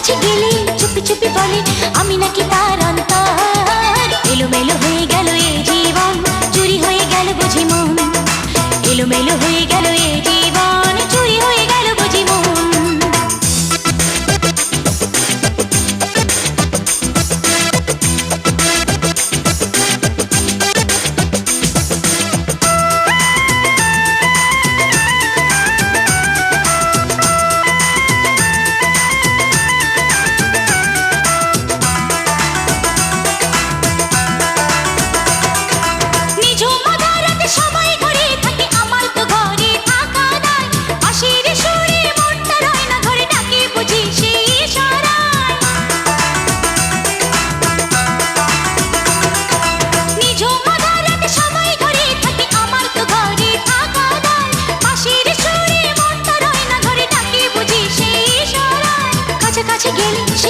কাছাকাছি গেলে চুপি চুপি বলে আমি নাকি তার অন্তর। এলোমেলো হয়ে গেল এই জীবন, চুরি হয়ে গেল বুঝি মন। এলোমেলো হয়ে গেল এই জীবন, চুরি হয়ে গেল বুঝি মন।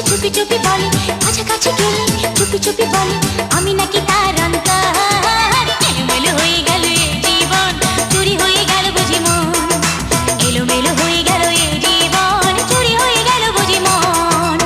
চুপি চুপি বলে কাছাকাছি গেলে চুপি চুপি বলে আমি নাকি তার অন্তর। এলোমেলো হয়ে গেল এই জীবন, চুরি হয়ে গেল বুঝি মন। এলোমেলো হয়ে গেল এই জীবন, চুরি হয়ে গেল বুঝি মন।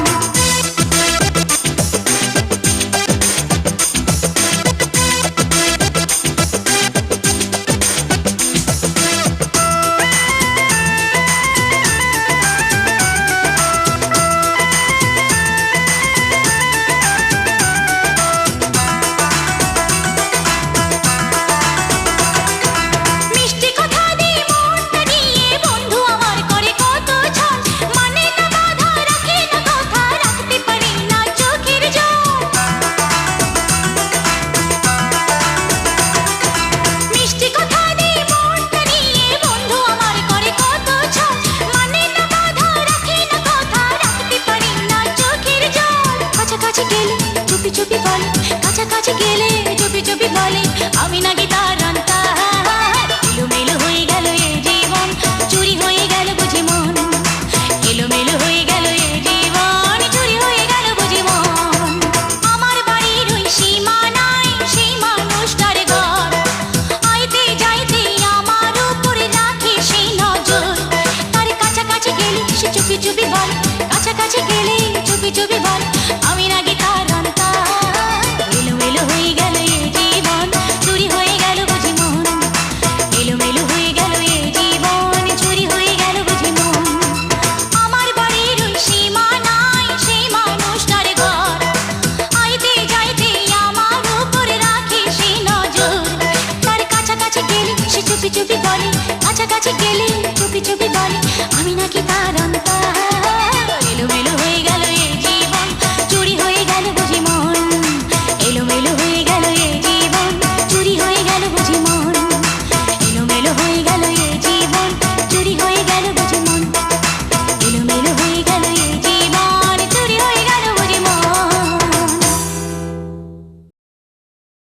চুপি চুপি বলে কাছাকাছি গেলে চুপি চুপি বলে আমি নাকি তার অন্তর। এলোমেলো হয়ে গেল এই জীবন, চুরি হয়ে গেল বুঝি মন। এলোমেলো হয়ে গেল এই জীবন, চুরি হয়ে গেল বুঝি মন। আমার বাড়ির ওই সীমানায় সেই মানুষটার ঘর, আইতে যাইতে আমার উপরে রাখে সেই নজর। তার কাছাকাছি গেলে সে চুপি চুপি বলে কাছাকাছি গেলে চুপি চুপি বলে আমি নাকি তার চুপি চুপি বলে কাছাকাছি গেলে চুপি চুপি বলে আমি নাকি তার অন্তর।